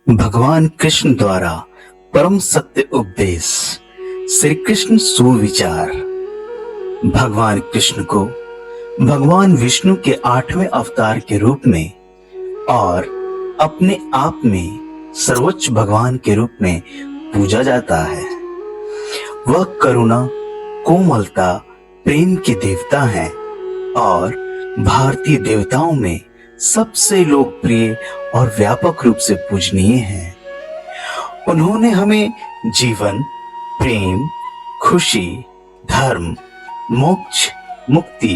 भगवान कृष्ण द्वारा परम सत्य उपदेश। श्री कृष्ण सुविचार। भगवान कृष्ण को भगवान विष्णु के 8वें अवतार के रूप में और अपने आप में सर्वोच्च भगवान के रूप में पूजा जाता है। वह करुणा, कोमलता, प्रेम के देवता हैं और भारतीय देवताओं में सबसे लोकप्रिय और व्यापक रूप से पूजनीय हैं। उन्होंने हमें जीवन, प्रेम, खुशी, धर्म, मोक्ष, मुक्ति,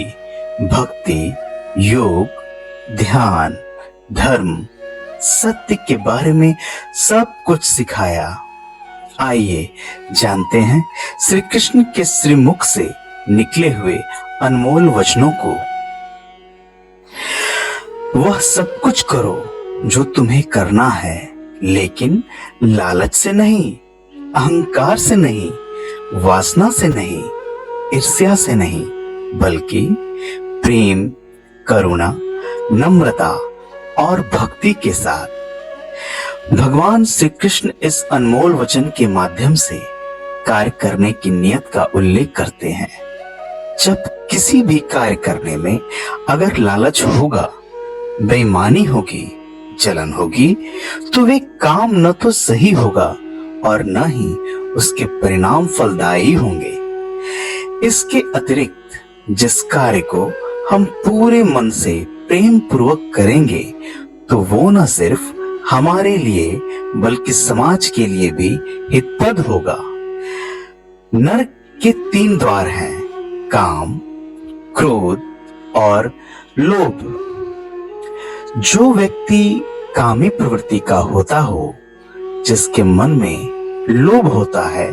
भक्ति, योग, ध्यान, धर्म, सत्य के बारे में सब कुछ सिखाया। आइए जानते हैं श्री कृष्ण के श्रीमुख से निकले हुए अनमोल वचनों को। वह सब कुछ करो जो तुम्हें करना है, लेकिन लालच से नहीं, अहंकार से नहीं, वासना से नहीं, ईर्ष्या से नहीं, बल्कि प्रेम, करुणा, नम्रता और भक्ति के साथ। भगवान श्री कृष्ण इस अनमोल वचन के माध्यम से कार्य करने की नियत का उल्लेख करते हैं। जब किसी भी कार्य करने में अगर लालच होगा, बेईमानी होगी, जलन होगी, तो वे काम न तो सही होगा और न ही उसके परिणाम फलदायी होंगे। इसके अतिरिक्त जिस कार्य को हम पूरे मन से प्रेम पूर्वक करेंगे, तो वो न सिर्फ हमारे लिए बल्कि समाज के लिए भी हितप्रद होगा। नरक के 3 द्वार हैं: काम, क्रोध और लोभ। जो व्यक्ति कामी प्रवृत्ति का होता हो, जिसके मन में लोभ होता है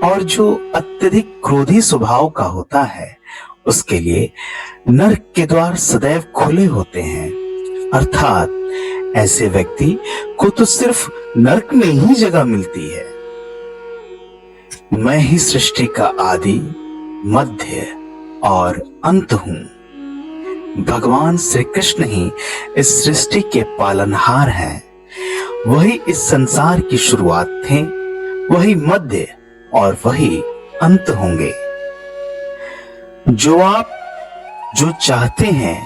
और जो अत्यधिक क्रोधी स्वभाव का होता है, उसके लिए नरक के द्वार सदैव खुले होते हैं। अर्थात ऐसे व्यक्ति को तो सिर्फ नरक में ही जगह मिलती है। मैं ही सृष्टि का आदि, मध्य और अंत हूं। भगवान श्री कृष्ण ही इस सृष्टि के पालनहार हैं। वही इस संसार की शुरुआत थे, वही मध्य और वही अंत होंगे। जो आप जो चाहते हैं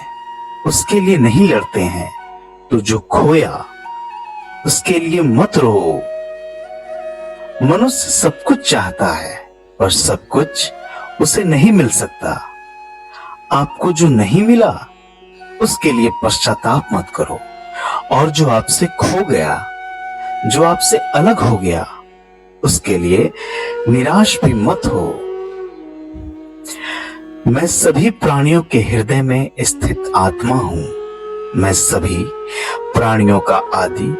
उसके लिए नहीं लड़ते हैं, तो जो खोया उसके लिए मत रो। मनुष्य सब कुछ चाहता है, पर सब कुछ उसे नहीं मिल सकता। आपको जो नहीं मिला उसके लिए पश्चाताप मत करो, और जो आपसे खो गया, जो आपसे अलग हो गया, उसके लिए निराश भी मत हो। मैं सभी प्राणियों के हृदय में स्थित आत्मा हूं। मैं सभी प्राणियों का आदि,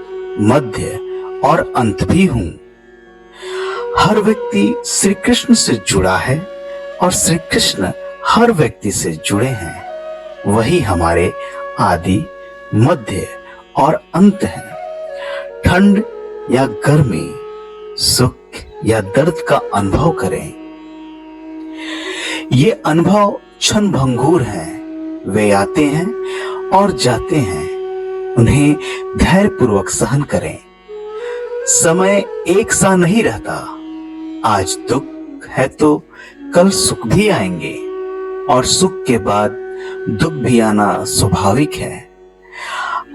मध्य और अंत भी हूं। हर व्यक्ति श्री कृष्ण से जुड़ा है और श्री कृष्ण हर व्यक्ति से जुड़े हैं। वही हमारे आदि, मध्य और अंत हैं। ठंड या गर्मी, सुख या दर्द का अनुभव करें। ये अनुभव क्षण भंगुर हैं। वे आते हैं और जाते हैं। उन्हें धैर्य पूर्वक सहन करें। समय एक सा नहीं रहता। आज दुख है तो कल सुख भी आएंगे, और सुख के बाद दुख भी आना स्वाभाविक है।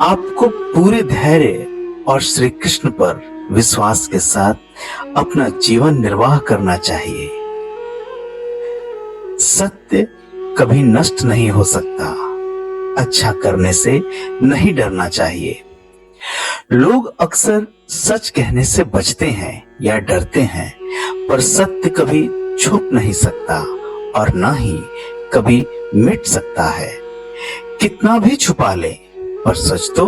आपको पूरे धैर्य और श्री कृष्ण पर विश्वास के साथ अपना जीवन निर्वाह करना चाहिए। सत्य कभी नष्ट नहीं हो सकता। अच्छा करने से नहीं डरना चाहिए। लोग अक्सर सच कहने से बचते हैं या डरते हैं, पर सत्य कभी छुप नहीं सकता और न ही कभी मिट सकता है। कितना भी छुपा ले, पर सच तो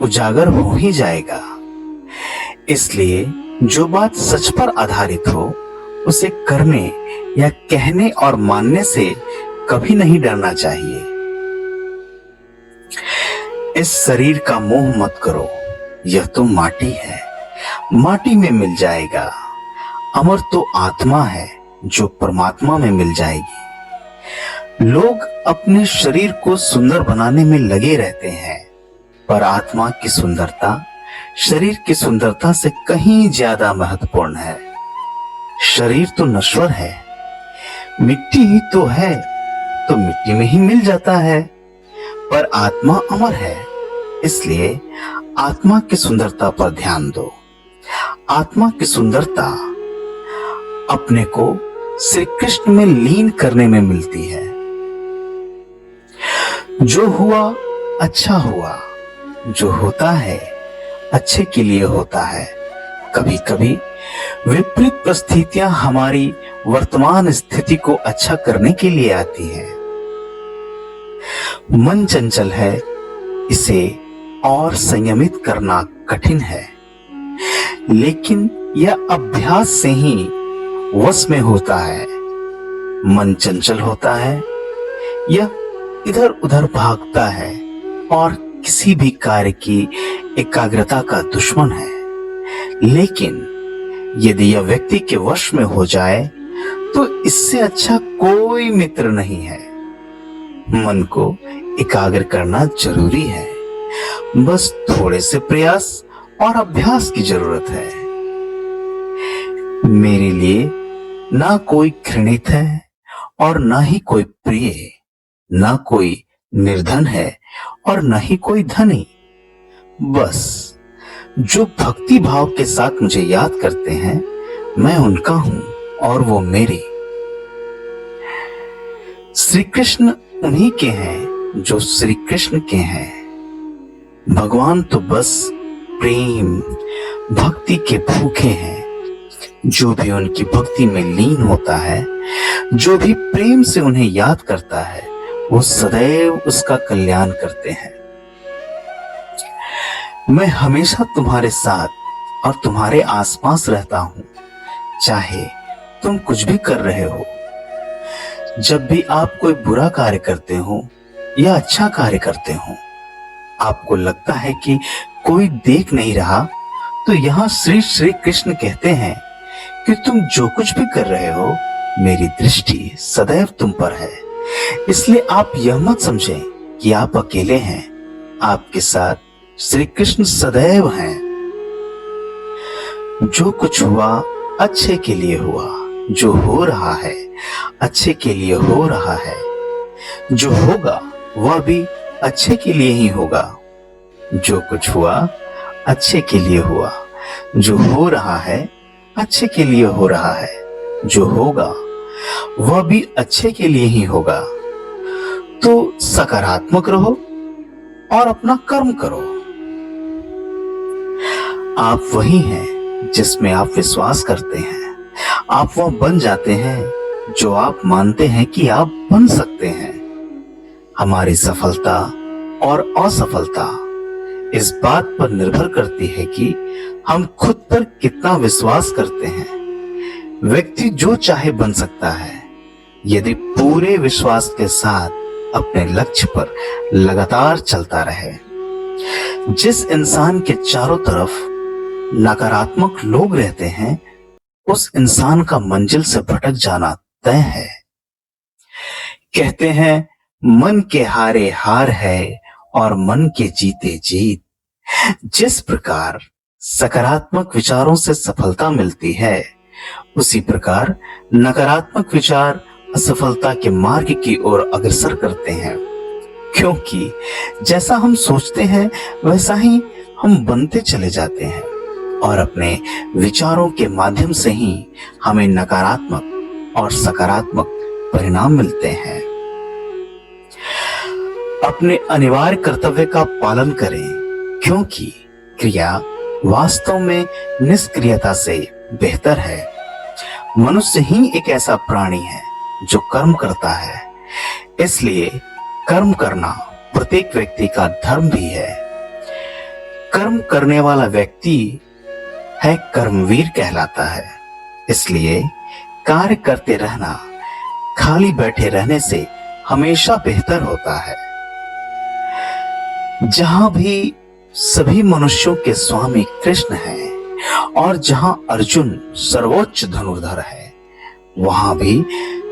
उजागर हो ही जाएगा। इसलिए जो बात सच पर आधारित हो, उसे करने या कहने और मानने से कभी नहीं डरना चाहिए। इस शरीर का मोह मत करो। यह तो माटी है, माटी में मिल जाएगा। अमर तो आत्मा है, जो परमात्मा में मिल जाएगी। लोग अपने शरीर को सुंदर बनाने में लगे रहते हैं, पर आत्मा की सुंदरता शरीर की सुंदरता से कहीं ज्यादा महत्वपूर्ण है। शरीर तो नश्वर है, मिट्टी ही तो है, तो मिट्टी में ही मिल जाता है, पर आत्मा अमर है। इसलिए आत्मा की सुंदरता पर ध्यान दो। आत्मा की सुंदरता अपने को श्री कृष्ण में लीन करने में मिलती है। जो हुआ अच्छा हुआ, जो होता है अच्छे के लिए होता है। कभी कभी विपरीत परिस्थितियां हमारी वर्तमान स्थिति को अच्छा करने के लिए आती है। मन चंचल है, इसे और संयमित करना कठिन है, लेकिन यह अभ्यास से ही वश में होता है। मन चंचल होता है, यह इधर उधर भागता है और किसी भी कार्य की एकाग्रता का दुश्मन है। लेकिन यदि यह व्यक्ति के वश में हो जाए तो इससे अच्छा कोई मित्र नहीं है। मन को एकाग्र करना जरूरी है, बस थोड़े से प्रयास और अभ्यास की जरूरत है। मेरे लिए ना कोई घृणित है और ना ही कोई प्रिय, ना कोई निर्धन है और ना ही कोई धनी। बस जो भक्ति भाव के साथ मुझे याद करते हैं, मैं उनका हूं और वो मेरे। श्री कृष्ण उन्हीं के हैं जो श्री कृष्ण के हैं। भगवान तो बस प्रेम भक्ति के भूखे हैं। जो भी उनकी भक्ति में लीन होता है, जो भी प्रेम से उन्हें याद करता है, वो सदैव उसका कल्याण करते हैं। मैं हमेशा तुम्हारे साथ और तुम्हारे आसपास रहता हूं, चाहे तुम कुछ भी कर रहे हो। जब भी आप कोई बुरा कार्य करते हो या अच्छा कार्य करते हो, आपको लगता है कि कोई देख नहीं रहा, तो यहाँ श्री कृष्ण कहते हैं कि तुम जो कुछ भी कर रहे हो, मेरी दृष्टि सदैव तुम पर है। इसलिए आप यह मत समझें कि आप अकेले हैं, आपके साथ श्री कृष्ण सदैव हैं। जो कुछ हुआ अच्छे के लिए हुआ, जो हो रहा है अच्छे के लिए हो रहा है, जो होगा वह भी अच्छे के लिए ही होगा। जो कुछ हुआ अच्छे के लिए हुआ, जो हो रहा है अच्छे के लिए हो रहा है, जो होगा वह भी अच्छे के लिए ही होगा। तो सकारात्मक रहो और अपना कर्म करो। आप वही हैं जिसमें आप विश्वास करते हैं। आप वह बन जाते हैं जो आप मानते हैं कि आप बन सकते हैं। हमारी सफलता और असफलता इस बात पर निर्भर करती है कि हम खुद पर कितना विश्वास करते हैं। व्यक्ति जो चाहे बन सकता है, यदि पूरे विश्वास के साथ अपने लक्ष्य पर लगातार चलता रहे। जिस इंसान के चारों तरफ नकारात्मक लोग रहते हैं, उस इंसान का मंजिल से भटक जाना तय है। कहते हैं मन के हारे हार है और मन के जीते जीत। जिस प्रकार सकारात्मक विचारों से सफलता मिलती है, उसी प्रकार नकारात्मक विचार असफलता के मार्ग की ओर अग्रसर करते हैं। क्योंकि जैसा हम सोचते हैं वैसा ही हम बनते चले जाते हैं, और अपने विचारों के माध्यम से ही हमें नकारात्मक और सकारात्मक परिणाम मिलते हैं। अपने अनिवार्य कर्तव्य का पालन करें, क्योंकि क्रिया वास्तव में निष्क्रियता से बेहतर है। मनुष्य ही एक ऐसा प्राणी है जो कर्म करता है, इसलिए कर्म करना प्रत्येक व्यक्ति का धर्म भी है। कर्म करने वाला व्यक्ति है कर्मवीर कहलाता है। इसलिए कार्य करते रहना खाली बैठे रहने से हमेशा बेहतर होता है। जहां भी सभी मनुष्यों के स्वामी कृष्ण हैं और जहां अर्जुन सर्वोच्च धनुर्धर है, वहां भी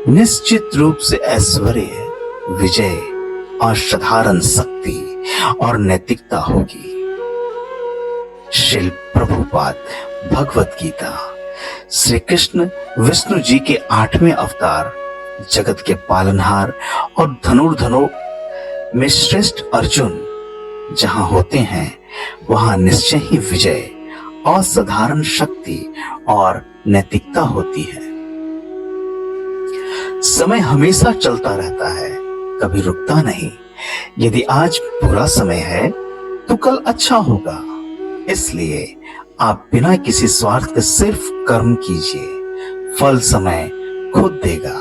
निश्चित रूप से ऐश्वर्य, विजय, असाधारण शक्ति और नैतिकता होगी। शिल प्रभुपाद भगवत गीता। श्री कृष्ण विष्णु जी के 8वें अवतार, जगत के पालनहार और धनुर्धरों में श्रेष्ठ अर्जुन जहां होते हैं वहां निश्चय ही विजय, असाधारण शक्ति और नैतिकता होती है। समय हमेशा चलता रहता है, कभी रुकता नहीं। यदि आज बुरा समय है तो कल अच्छा होगा। इसलिए आप बिना किसी स्वार्थ के सिर्फ कर्म कीजिए, फल समय खुद देगा।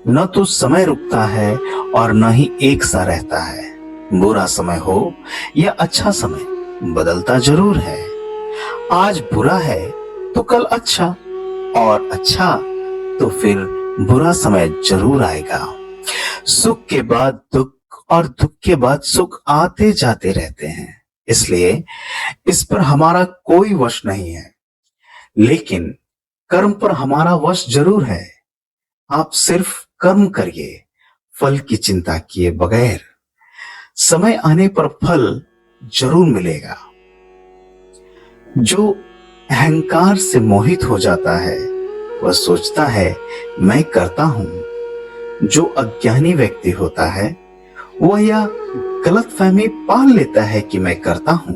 न तो समय रुकता है और न ही एक सा रहता है। बुरा समय हो या अच्छा समय बदलता जरूर है। आज बुरा है तो कल अच्छा, और अच्छा तो फिर बुरा समय जरूर आएगा। सुख के बाद दुख और दुख के बाद सुख आते जाते रहते हैं। इसलिए इस पर हमारा कोई वश नहीं है, लेकिन कर्म पर हमारा वश जरूर है। आप सिर्फ कर्म करिए, फल की चिंता किए बगैर। समय आने पर फल जरूर मिलेगा। जो अहंकार से मोहित हो जाता है वह सोचता है मैं करता हूं। जो अज्ञानी व्यक्ति होता है वह यह गलतफहमी पाल लेता है कि मैं करता हूं,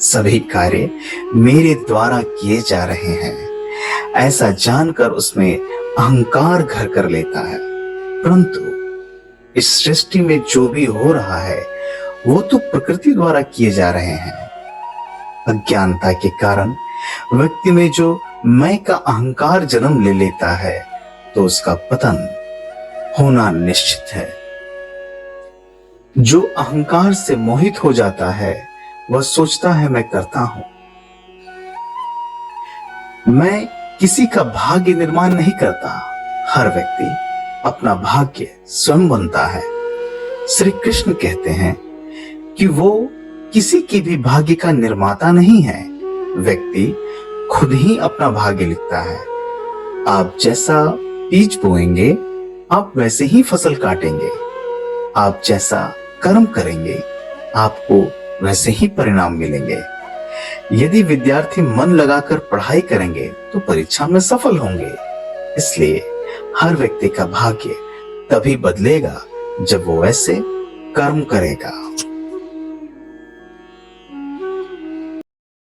सभी कार्य मेरे द्वारा किए जा रहे हैं, ऐसा जानकर उसमें अहंकार घर कर लेता है। परंतु इस सृष्टि में जो भी हो रहा है वो तो प्रकृति द्वारा किए जा रहे हैं। अज्ञानता के कारण व्यक्ति में जो मैं का अहंकार जन्म ले लेता है तो उसका पतन होना निश्चित है। जो अहंकार से मोहित हो जाता है वह सोचता है मैं करता हूं। मैं किसी का भाग्य निर्माण नहीं करता। हर व्यक्ति अपना भाग्य स्वयं बनता है। श्री कृष्ण कहते हैं कि वो किसी के भी भाग्य का निर्माता नहीं है। व्यक्ति खुद ही अपना भाग्य लिखता है। आप जैसा बीज बोएंगे आप वैसे ही फसल काटेंगे। आप जैसा कर्म करेंगे आपको वैसे ही परिणाम मिलेंगे। यदि विद्यार्थी मन लगाकर पढ़ाई करेंगे तो परीक्षा में सफल होंगे। इसलिए हर व्यक्ति का भाग्य तभी बदलेगा जब वो वैसे कर्म करेगा।